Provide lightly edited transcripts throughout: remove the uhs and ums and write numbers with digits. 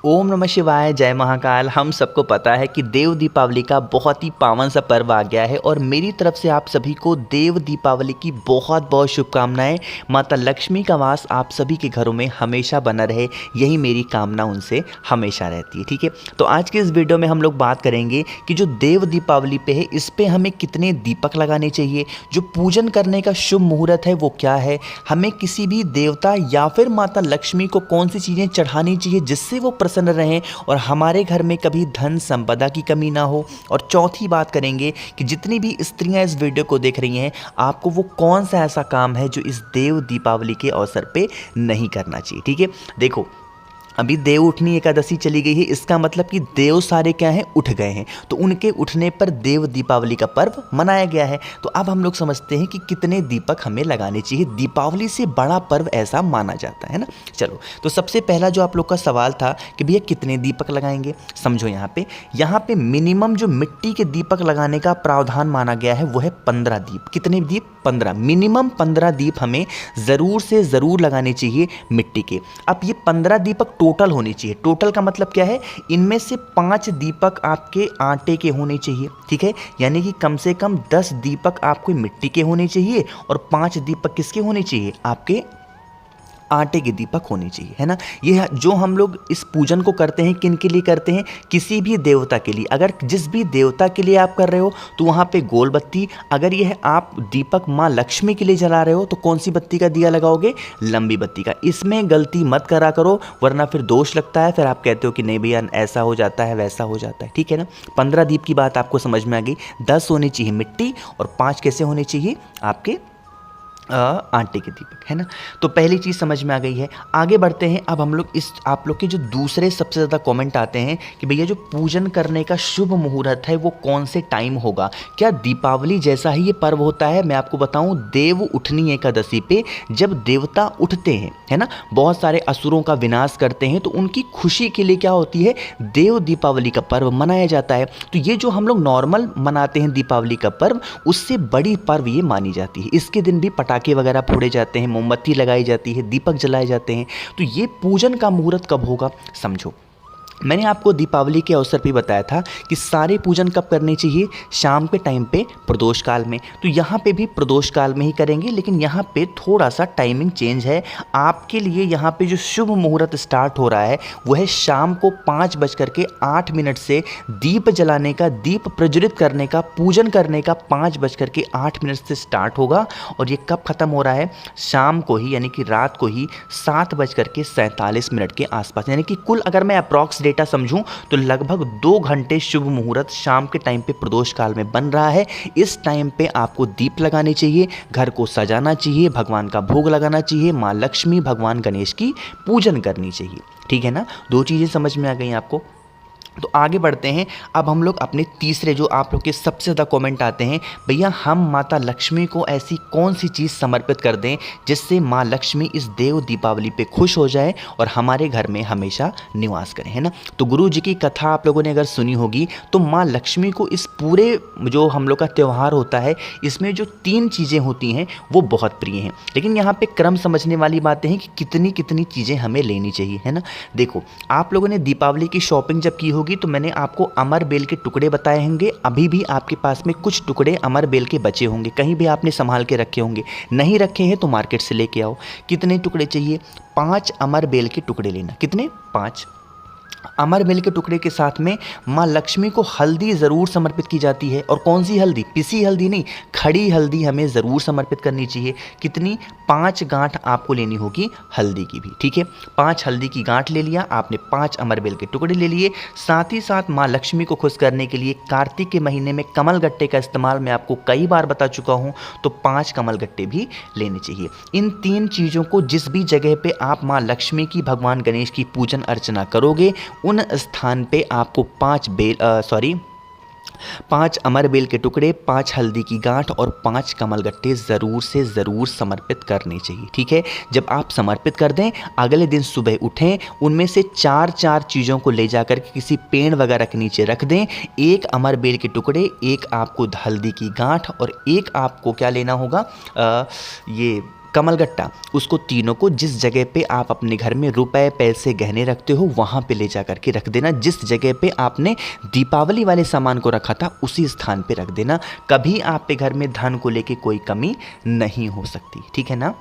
ओम नमः शिवाय, जय महाकाल। हम सबको पता है कि देव दीपावली का बहुत ही पावन सा पर्व आ गया है और मेरी तरफ से आप सभी को देव दीपावली की बहुत बहुत शुभकामनाएं। माता लक्ष्मी का वास आप सभी के घरों में हमेशा बना रहे, यही मेरी कामना उनसे हमेशा रहती है। ठीक है, तो आज के इस वीडियो में हम लोग बात करेंगे कि जो देव दीपावली पे है इस पे हमें कितने दीपक लगाने चाहिए, जो पूजन करने का शुभ मुहूर्त है वो क्या है, हमें किसी भी देवता या फिर माता लक्ष्मी को कौन सी चीज़ें चढ़ानी चाहिए जिससे वो प्रसन्न रहें और हमारे घर में कभी धन संपदा की कमी ना हो। और चौथी बात करेंगे कि जितनी भी स्त्रियां इस वीडियो को देख रही हैं, आपको वो कौन सा ऐसा काम है जो इस देव दीपावली के अवसर पे नहीं करना चाहिए। ठीक है, देखो अभी देव उठनी एकादशी चली गई है, इसका मतलब कि देव सारे क्या हैं, उठ गए हैं, तो उनके उठने पर देव दीपावली का पर्व मनाया गया है। तो अब हम लोग समझते हैं कि कितने दीपक हमें लगाने चाहिए, दीपावली से बड़ा पर्व ऐसा माना जाता है ना। चलो, तो सबसे पहला जो आप लोग का सवाल था कि भैया कितने दीपक लगाएंगे, समझो यहाँ पे मिनिमम जो मिट्टी के दीपक लगाने का प्रावधान माना गया है वो है 15 दीप। कितने दीप? 15, मिनिमम 15 दीप हमें ज़रूर से ज़रूर लगाने चाहिए मिट्टी के। अब ये 15 दीपक टोटल होने चाहिए। टोटल का मतलब क्या है, इनमें से 5 दीपक आपके आटे के होने चाहिए। ठीक है, यानी कि कम से कम 10 दीपक आपको मिट्टी के होने चाहिए और 5 दीपक किसके होने चाहिए, आपके आटे के दीपक होने चाहिए, है ना। ये जो हम लोग इस पूजन को करते हैं, किन के लिए करते हैं, किसी भी देवता के लिए। अगर जिस भी देवता के लिए आप कर रहे हो तो वहाँ पे गोल बत्ती, अगर यह आप दीपक माँ लक्ष्मी के लिए जला रहे हो तो कौन सी बत्ती का दिया लगाओगे, लंबी बत्ती का। इसमें गलती मत करा करो वरना फिर दोष लगता है, फिर आप कहते हो कि नहीं भैया ऐसा हो जाता है वैसा हो जाता है। ठीक है ना, 15 दीप की बात आपको समझ में आ गई। 10 होने चाहिए मिट्टी और 5 कैसे होने चाहिए, आपके आटे के दीपक, है ना। तो पहली चीज़ समझ में आ गई है। आगे बढ़ते हैं। अब हम लोग इस आप लोग के जो दूसरे सबसे ज़्यादा कमेंट आते हैं कि भैया जो पूजन करने का शुभ मुहूर्त है वो कौन से टाइम होगा, क्या दीपावली जैसा ही ये पर्व होता है। मैं आपको बताऊं, देव उठनी एकादशी पे जब देवता उठते हैं, है ना, बहुत सारे असुरों का विनाश करते हैं, तो उनकी खुशी के लिए क्या होती है, देव दीपावली का पर्व मनाया जाता है। तो ये जो हम लोग नॉर्मल मनाते हैं दीपावली का पर्व, उससे बड़ी पर्व ये मानी जाती है। इसके दिन भी पटाखे वगैरह फोड़े जाते हैं, मोमबत्ती लगाई जाती है, दीपक जलाए जाते हैं। तो ये पूजन का मुहूर्त कब होगा, समझो। मैंने आपको दीपावली के अवसर पे बताया था कि सारे पूजन कब करने चाहिए, शाम के टाइम पे प्रदोष काल में। तो यहाँ पे भी प्रदोष काल में ही करेंगे, लेकिन यहाँ पे थोड़ा सा टाइमिंग चेंज है आपके लिए। यहाँ पे जो शुभ मुहूर्त स्टार्ट हो रहा है वो है शाम को 5:08 से दीप जलाने का, दीप प्रज्वलित करने का, पूजन करने का 5:08 से स्टार्ट होगा। और ये कब ख़त्म हो रहा है, शाम को ही, यानी कि रात को ही 7:47 के आसपास। यानी कि कुल अगर मैं अप्रॉक्स डेटा समझूं तो लगभग 2 घंटे शुभ मुहूर्त शाम के टाइम पे प्रदोष काल में बन रहा है। इस टाइम पे आपको दीप लगाने चाहिए, घर को सजाना चाहिए, भगवान का भोग लगाना चाहिए, माँ लक्ष्मी, भगवान गणेश की पूजन करनी चाहिए। ठीक है ना, 2 चीज़ें समझ में आ गई आपको। तो आगे बढ़ते हैं। अब हम लोग अपने तीसरे, जो आप लोग के सबसे ज़्यादा कमेंट आते हैं, भैया हम माता लक्ष्मी को ऐसी कौन सी चीज़ समर्पित कर दें जिससे माँ लक्ष्मी इस देव दीपावली पे खुश हो जाए और हमारे घर में हमेशा निवास करें, है ना। तो गुरु जी की कथा आप लोगों ने अगर सुनी होगी तो माँ लक्ष्मी को इस पूरे जो हम लोग का त्यौहार होता है, इसमें जो 3 चीज़ें होती हैं वो बहुत प्रिय हैं। लेकिन यहाँ पे क्रम समझने वाली बातें हैं कि कितनी कितनी चीज़ें हमें लेनी चाहिए, है ना। देखो, आप लोगों ने दीपावली की शॉपिंग जब की होगी तो मैंने आपको अमर बेल के टुकड़े बताए होंगे। अभी भी आपके पास में कुछ टुकड़े अमर बेल के बचे होंगे, कहीं भी आपने संभाल के रखे होंगे। नहीं रखे हैं तो मार्केट से लेके आओ। कितने टुकड़े चाहिए, 5 अमर बेल के टुकड़े लेना। कितने, 5 अमर बेल के टुकड़े के साथ में माँ लक्ष्मी को हल्दी ज़रूर समर्पित की जाती है। और कौन सी हल्दी, पिसी हल्दी नहीं, खड़ी हल्दी हमें ज़रूर समर्पित करनी चाहिए। कितनी, 5 गांठ आपको लेनी होगी हल्दी की भी। ठीक है, 5 हल्दी की गांठ ले लिया आपने, 5 अमर बेल के टुकड़े ले लिए। साथ ही साथ माँ लक्ष्मी को खुश करने के लिए कार्तिक के महीने में कमल गट्टे का इस्तेमाल मैं आपको कई बार बता चुका हूँ, तो 5 कमल गट्टे भी लेने चाहिए। इन 3 चीज़ों को जिस भी जगह पे आप माँ लक्ष्मी की, भगवान गणेश की पूजन अर्चना करोगे, उन स्थान पे आपको 5 अमर बेल के टुकड़े, 5 हल्दी की गांठ और 5 कमल गट्टे ज़रूर से ज़रूर समर्पित करने चाहिए। ठीक है, जब आप समर्पित कर दें, अगले दिन सुबह उठें, उनमें से 4 चीज़ों को ले जाकर किसी पेड़ वगैरह के नीचे रख दें। 1 अमर बेल के टुकड़े, 1 आपको हल्दी की गांठ और 1 आपको क्या लेना होगा, ये कमलगट्टा, उसको तीनों को जिस जगह पे आप अपने घर में रुपए पैसे गहने रखते हो वहाँ पे ले जा करके रख देना। जिस जगह पे आपने दीपावली वाले सामान को रखा था उसी स्थान पे रख देना। कभी आप पे घर में धन को लेके कोई कमी नहीं हो सकती, ठीक है ना।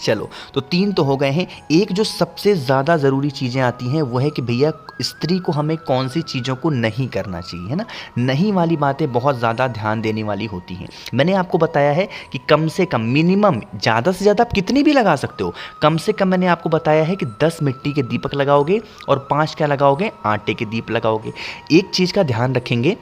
चलो, तो 3 तो हो गए हैं। एक जो सबसे ज़्यादा ज़रूरी चीज़ें आती हैं वो है कि भैया स्त्री को हमें कौन सी चीज़ों को नहीं करना चाहिए, है ना। नहीं वाली बातें बहुत ज़्यादा ध्यान देने वाली होती हैं। मैंने आपको बताया है कि कम से कम मिनिमम, ज़्यादा से ज़्यादा आप कितनी भी लगा सकते हो, कम से कम मैंने आपको बताया है कि 10 मिट्टी के दीपक लगाओगे और 5 क्या लगाओगे, आटे के दीप लगाओगे। एक चीज़ का ध्यान रखेंगे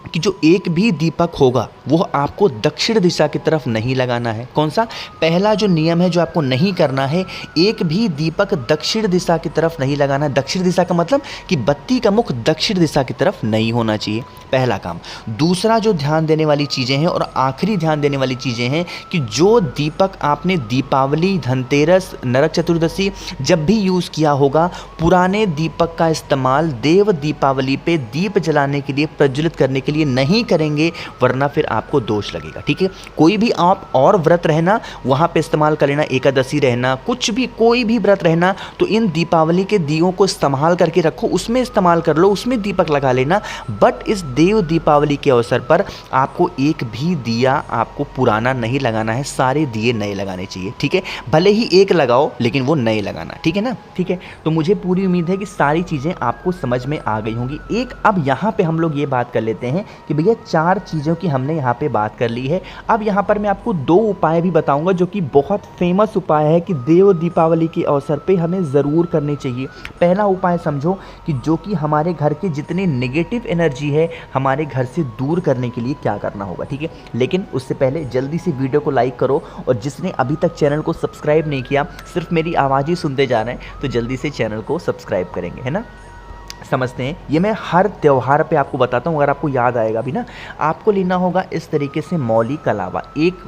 कि जो एक भी दीपक होगा वो आपको दक्षिण दिशा की तरफ नहीं लगाना है। कौन सा? पहला जो नियम है जो आपको नहीं करना है, एक भी दीपक दक्षिण दिशा की तरफ नहीं लगाना है। दक्षिण दिशा का मतलब कि बत्ती का मुख दक्षिण दिशा की तरफ नहीं होना चाहिए, पहला काम। दूसरा जो ध्यान देने वाली चीज़ें हैं और आखिरी ध्यान देने वाली चीज़ें हैं कि जो दीपक आपने दीपावली, धनतेरस, नरक चतुर्दशी जब भी यूज़ किया होगा, पुराने दीपक का इस्तेमाल देव दीपावली पे दीप जलाने के लिए, प्रज्वलित करने के लिए नहीं करेंगे, वरना फिर आपको दोष लगेगा, ठीक है। कोई भी आप और व्रत रहना वहाँ पे इस्तेमाल कर लेना, एकादशी रहना, कुछ भी कोई भी व्रत रहना, तो इन दीपावली के दियों को संभाल करके रखो, उसमें इस्तेमाल कर लो, उसमें दीपक लगा लेना। बट इस देव दीपावली के अवसर पर आपको एक भी दिया आपको पुराना नहीं लगाना है, सारे दिए नए लगाने चाहिए, ठीक है। भले ही एक लगाओ लेकिन वो नए लगाना, ठीक है ना, ठीक है। तो मुझे पूरी उम्मीद है कि सारी चीज़ें आपको समझ में आ गई होंगी। एक अब यहाँ पे हम लोग ये बात कर लेते हैं कि भैया 4 चीज़ों की हमने यहाँ पे बात कर ली है। अब यहाँ पर मैं आपको 2 उपाय भी बताऊंगा जो कि बहुत फेमस उपाय है कि देव दीपावली के अवसर पे हमें ज़रूर करने चाहिए। पहला उपाय समझो कि जो कि हमारे घर के जितने नेगेटिव एनर्जी है हमारे घर से दूर करने के लिए क्या करना होगा, ठीक है। लेकिन उससे पहले जल्दी से वीडियो को लाइक करो, और जिसने अभी तक चैनल को सब्सक्राइब नहीं किया, सिर्फ मेरी आवाज़ ही सुनते जा रहे हैं, तो जल्दी से चैनल को सब्सक्राइब करेंगे, है ना। समझते हैं, ये मैं हर त्यौहार पे आपको बताता हूँ, अगर आपको याद आएगा भी ना। आपको लेना होगा इस तरीके से मौली कलावा, एक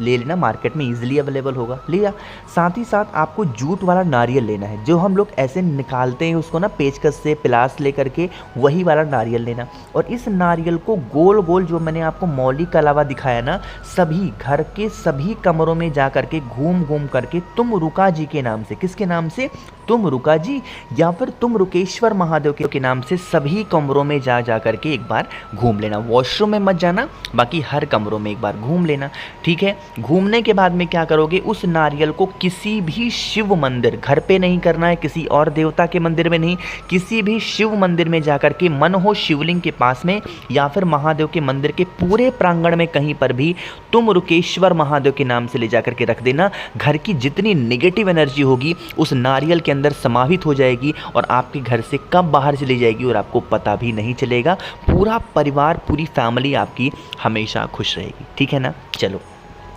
ले लेना, मार्केट में इजीली अवेलेबल होगा, लिया। साथ ही साथ आपको जूट वाला नारियल लेना है, जो हम लोग ऐसे निकालते हैं उसको ना पेचकस से, पिलास ले करके, वही वाला नारियल लेना। और इस नारियल को गोल गोल, जो मैंने आपको मौली का अलावा दिखाया ना, सभी घर के सभी कमरों में जा करके घूम घूम करके तुम रुका जी के नाम से, किसके नाम से? तुम रुका जी या फिर तुम रुकेश्वर महादेव के नाम से सभी कमरों में जा करके एक बार घूम लेना। वॉशरूम में मत जाना, बाकी हर कमरों में एक बार घूम लेना, ठीक है। घूमने के बाद में क्या करोगे, उस नारियल को किसी भी शिव मंदिर, घर पे नहीं करना है, किसी और देवता के मंदिर में नहीं, किसी भी शिव मंदिर में जाकर के, मन हो शिवलिंग के पास में या फिर महादेव के मंदिर के पूरे प्रांगण में कहीं पर भी तुम रुकेश्वर महादेव के नाम से ले जाकर के रख देना। घर की जितनी नेगेटिव एनर्जी होगी उस नारियल के अंदर समाहित हो जाएगी और आपके घर से कब बाहर चली जाएगी और आपको पता भी नहीं चलेगा। पूरा परिवार, पूरी फैमिली आपकी हमेशा खुश रहेगी, ठीक है ना। चलो,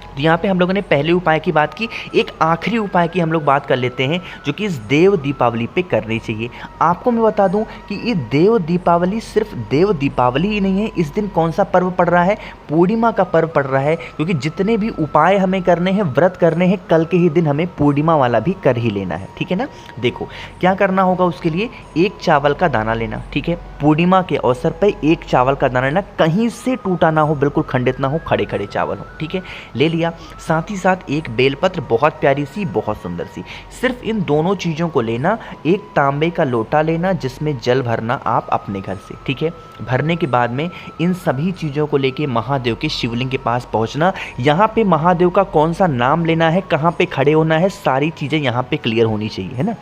तो यहाँ पे हम लोगों ने पहले उपाय की बात की, एक आखिरी उपाय की हम लोग बात कर लेते हैं जो कि इस देव दीपावली पे करनी चाहिए। आपको मैं बता दूं कि ये देव दीपावली सिर्फ देव दीपावली ही नहीं है, इस दिन कौन सा पर्व पड़ रहा है? पूर्णिमा का पर्व पड़ रहा है, क्योंकि जितने भी उपाय हमें करने हैं, व्रत करने हैं, कल के ही दिन हमें पूर्णिमा वाला भी कर ही लेना है, ठीक है ना। देखो क्या करना होगा उसके लिए, एक चावल का दाना लेना, ठीक है। पूर्णिमा के अवसर पर एक चावल का दाना लेना, कहीं से टूटा ना हो, बिल्कुल खंडित ना हो, खड़े खड़े चावल हो, ठीक है, ले लिया। साथ ही साथ एक बेलपत्र, बहुत प्यारी सी, बहुत सुंदर सी। सिर्फ इन दोनों चीज़ों को लेना। एक तांबे का लोटा लेना जिसमें जल भरना आप अपने घर से, ठीक है। भरने के बाद में इन सभी चीज़ों को लेके महादेव के शिवलिंग के पास पहुंचना। यहाँ पे महादेव का कौन सा नाम लेना है, कहाँ पे खड़े होना है, सारी चीज़ें यहाँ पे क्लियर होनी चाहिए, है ना।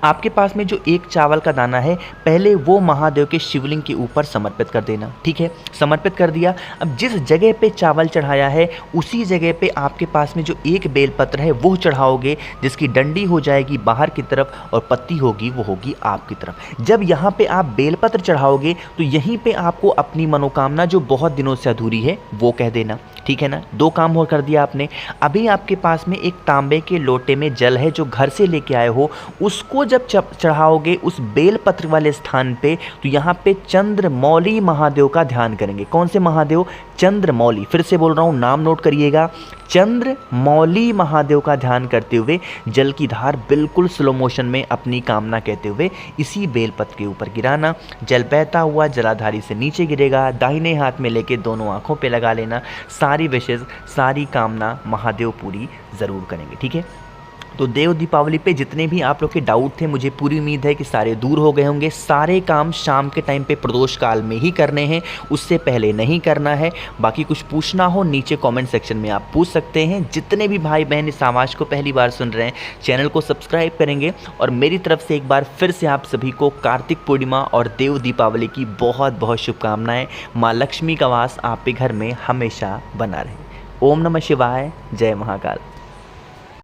आपके पास में जो एक चावल का दाना है, पहले वो महादेव के शिवलिंग के ऊपर समर्पित कर देना, ठीक है। समर्पित कर दिया। अब जिस जगह पे चावल चढ़ाया है उसी जगह पे आपके पास में जो एक बेलपत्र है वो चढ़ाओगे, जिसकी डंडी हो जाएगी बाहर की तरफ और पत्ती होगी वो होगी आपकी तरफ। जब यहाँ पे आप बेलपत्र चढ़ाओगे तो यहीं पे आपको अपनी मनोकामना जो बहुत दिनों से अधूरी है वो कह देना, ठीक है ना। 2 काम और कर दिया आपने। अभी आपके पास में एक तांबे के लोटे में जल है जो घर से लेके आए हो, उसको जब चढ़ाओगे उस बेलपत्र वाले स्थान पे, तो यहाँ पे चंद्रमौली महादेव का ध्यान करेंगे। कौन से महादेव? चंद्रमौली। फिर से बोल रहा हूँ, नाम नोट करिएगा, चंद्रमौली महादेव का ध्यान करते हुए जल की धार बिल्कुल स्लो मोशन में अपनी कामना कहते हुए इसी बेलपत्र के ऊपर गिराना। जल बहता हुआ जलाधारी से नीचे गिरेगा, दाहिने हाथ में लेके दोनों आंखों पे लगा लेना। सारी विशेष, सारी कामना महादेव पूरी ज़रूर करेंगे। ठीक है, तो देव दीपावली पे जितने भी आप लोग के डाउट थे, मुझे पूरी उम्मीद है कि सारे दूर हो गए होंगे। सारे काम शाम के टाइम पे प्रदोष काल में ही करने हैं, उससे पहले नहीं करना है। बाकी कुछ पूछना हो नीचे कमेंट सेक्शन में आप पूछ सकते हैं। जितने भी भाई बहन इस आवाज़ को पहली बार सुन रहे हैं, चैनल को सब्सक्राइब करेंगे। और मेरी तरफ से एक बार फिर से आप सभी को कार्तिक पूर्णिमा और देव दीपावली की बहुत बहुत शुभकामनाएँ। माँ लक्ष्मी का वास आप के घर में हमेशा बना रहे। ओम नमः शिवाय, जय महाकाल।